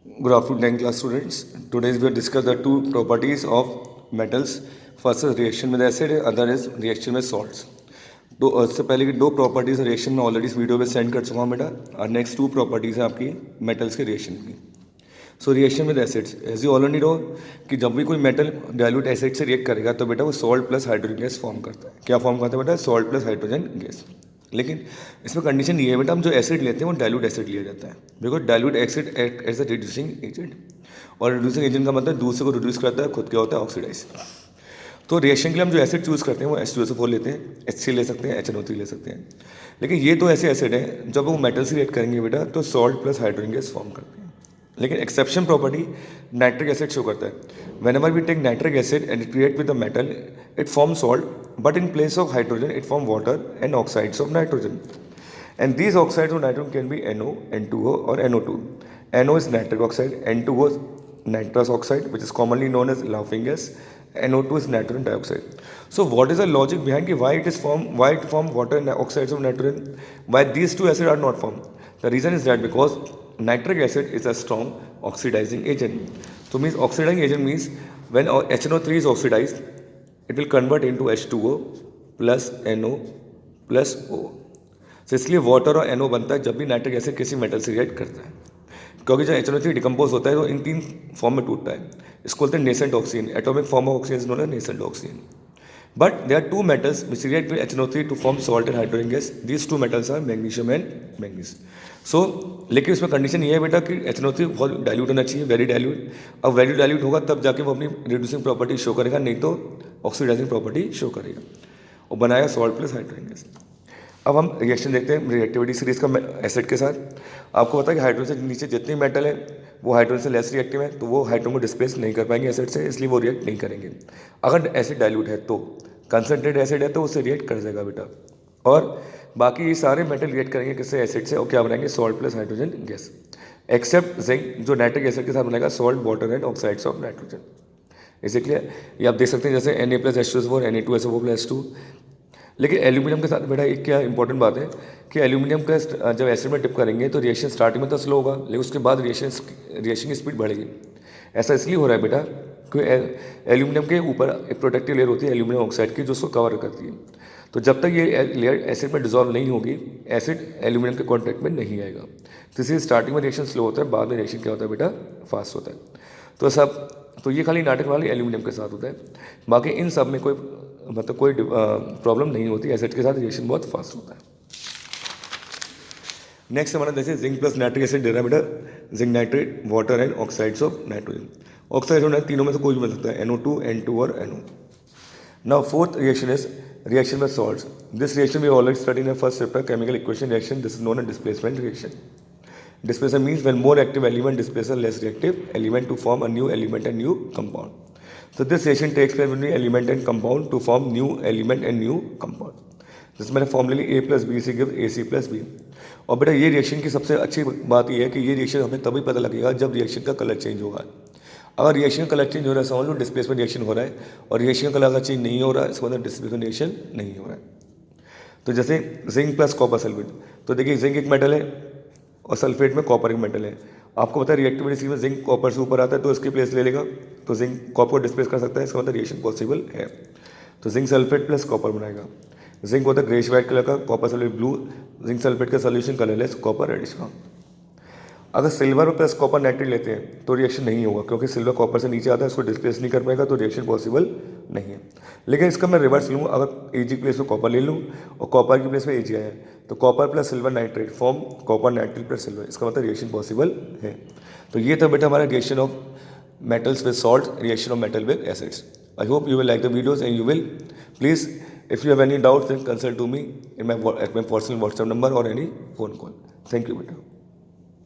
Good afternoon, 10th class students. Today we will discuss the two properties of metals. First is reaction with acid, other is reaction with salts. तो उससे पहले की दो properties reaction में already इस video पे send कर चुका हूँ बेटा. और नेक्स्ट टू प्रॉपर्टीज हैं आपकी मेटल्स के रिएक्शन की. So reaction with acids, as you already know कि जब भी कोई मेटल डाइल्यूट एसिड से रिएक्ट करेगा तो बेटा वो salt plus hydrogen gas form करता है. क्या फॉर्म करता है बेटा? Salt plus hydrogen gas. लेकिन इसमें कंडीशन ये है बेटा, हम जो एसिड लेते हैं वो डाइल्यूट एसिड लिया जाता है, because dilute acid act as a reducing agent. और रिड्यूसिंग एजेंट का मतलब दूसरे को रिड्यूस करता है, खुद क्या होता है? ऑक्सीडाइज. तो रिएक्शन के लिए हम जो एसिड चूज़ करते हैं वो H2SO4 लेते हैं, HC ले सकते हैं, HNO3 ले सकते हैं. लेकिन ये तो ऐसे एसिड हैं जब वो मेटल से रिएक्ट करेंगे बेटा तो salt plus hydrogen gas form करते हैं. लेकिन exception property nitric acid show करता है. Whenever we take nitric acid and it react with the metal it form salt, but in place of hydrogen it form water and oxides of nitrogen. And these oxides of nitrogen can be NO, N2O or NO2. NO is nitric oxide, N2O is nitrous oxide, which is commonly known as laughing gas. NO2 is nitrogen dioxide. So what is the logic behind why it form water and oxides of nitrogen? Why these two acids are not formed? The reason is that because nitric acid is a strong oxidizing agent. So means oxidizing agent means when HNO3 is oxidized, it will convert into H2O plus NO plus O. तो इसलिए water और NO बनता है जब भी nitric acid किसी metal से react करता है, क्योंकि जब HNO3 डिकम्पोज होता है तो इन तीन फॉर्म में टूटता है. इसको बोलते हैं nascent oxygen. Atomic form of oxygen is known as nascent oxygen. But there are two metals which react with HNO3 to form salt and hydrogen gas. These two metals are magnesium and manganese. So लेकिन उसमें condition ये है बेटा कि HNO3 बहुत dilute होना चाहिए, very dilute. अब वेरी डाइल्यूट होगा तब जाके वो अपनी रिड्यूसिंग प्रॉपर्टी शो करेगा, नहीं तो ऑक्सीडाइजिंग प्रॉपर्टी शो करेगा और बनाएगा सॉल्ट प्लस हाइड्रोजन गैस. अब हम रिएक्शन देखते हैं रिएक्टिविटी सीरीज का एसिड के साथ. आपको पता है कि हाइड्रोजन से नीचे जितने मेटल हैं वो हाइड्रोजन से लेस रिएक्टिव है, तो वो हाइड्रोजन को डिस्प्लेस नहीं कर पाएंगे एसिड से, इसलिए वो रिएक्ट नहीं करेंगे. अगर एसिड डाइल्यूट है तो कंसनट्रेट एसिड है तो उससे रिएक्ट कर जाएगा बेटा. और बाकी ये सारे मेटल रिएक्ट करेंगे किससे? एसिड से. और क्या बनाएंगे? Salt plus hydrogen gas. Except zinc जो नाइट्रिक एसिड के साथ बनाएगा salt, water and oxides of nitrogen. इसलिए ये आप देख सकते हैं जैसे Na plus H2SO4, Na2SO4 plus 2. लेकिन एल्यूमिनियम के साथ बेटा एक क्या इंपॉर्टेंट बात है कि एल्यूमिनियम का जब एसिड में डिप करेंगे तो रिएक्शन स्टार्टिंग में तो स्लो होगा, लेकिन उसके बाद रिएक्शन की स्पीड बढ़ेगी. ऐसा इसलिए हो रहा है बेटा क्योंकि एल्यूमिनियम के ऊपर एक प्रोटेक्टिव लेयर होती है एल्यूमिनियम ऑक्साइड की जो उसको कवर करती है. तो जब तक ये लेयर एसिड में डिजॉल्व नहीं होगी एसिड एल्यूमिनियम के कॉन्टैक्ट में नहीं आएगा. तो इसलिए स्टार्टिंग में रिएक्शन स्लो होता है, बाद में रिएक्शन क्या होता है बेटा? फास्ट होता है. तो ये खाली नाटक वाले एल्यूमिनियम के साथ होता है. बाकी इन सब में कोई प्रॉब्लम नहीं होती. एसिड के साथ रिएक्शन बहुत फास्ट होता है. नेक्स्ट हमारा जैसे जिंक प्लस नाइट्रिक एसिड दे रहा है बेटा, zinc nitrate, water and oxides of nitrogen. Oxide होना तीनों में से कोई भी मिल सकता है, NO2, N2 और NO. Now fourth reaction is reaction with salts. This reaction we already study in first chapter chemical equation reaction. This is known as displacement reaction. Displacement means when more active element displaces less reactive element to form a new element and new compound. So this reaction takes place between element and compound to form new element and new compound. जिसमें मैंने formula A plus B C give AC plus B. और बेटा ये reaction की सबसे अच्छी बात ये है कि ये रिएक्शन हमें तभी पता लगेगा जब रिएक्शन का कलर चेंज होगा. अगर रिएक्शन का कलर चेंज हो रहा है समझ लो डिस्प्लेसमेंट रिएक्शन हो रहा है, और रिएक्शन का कलर अगर चेंज नहीं हो रहा है इसका मतलब डिस्प्लेसमेंट रिएक्शन नहीं हो रहा है. तो जैसे जिंक प्लस कॉपर सल्फेट, तो देखिए जिंक एक मेटल है और सल्फेट में कॉपर एक मेटल है. आपको पता है रिएक्टिविटी में जिंक कॉपर से ऊपर आता है तो इसकी प्लेस ले लेगा, तो जिंक कॉपर को डिस्प्लेस कर सकता है, इसका मतलब रिएक्शन पॉसिबल है. तो जिंक सल्फेट प्लस कॉपर बनाएगा. जिंक होता है ग्रेश वाइट कलर का, copper sulphate blue. Zinc sulphate का सोल्यूशन कलरलेस, कॉपर रेडिश का. अगर सिल्वर प्लस कॉपर नाइट्रेट लेते हैं तो रिएक्शन नहीं होगा, क्योंकि सिल्वर कॉपर से नीचे आता है, इसको डिस्प्लेस नहीं कर पाएगा, तो रिएक्शन पॉसिबल नहीं है. लेकिन इसका मैं रिवर्स लूँ, अगर Ag की प्लेस में कॉपर ले लूँ और कॉपर की प्लेस में Ag आया तो copper plus silver nitrate form copper nitrate plus silver, इसका मतलब रिएक्शन पॉसिबल है. तो ये था बेटा हमारा reaction of metals with salt, reaction of metal with acids. I hope you will like the videos and you will. Please, if you have any doubts, then consult to me at my personal WhatsApp number or any phone call. Thank you, beta.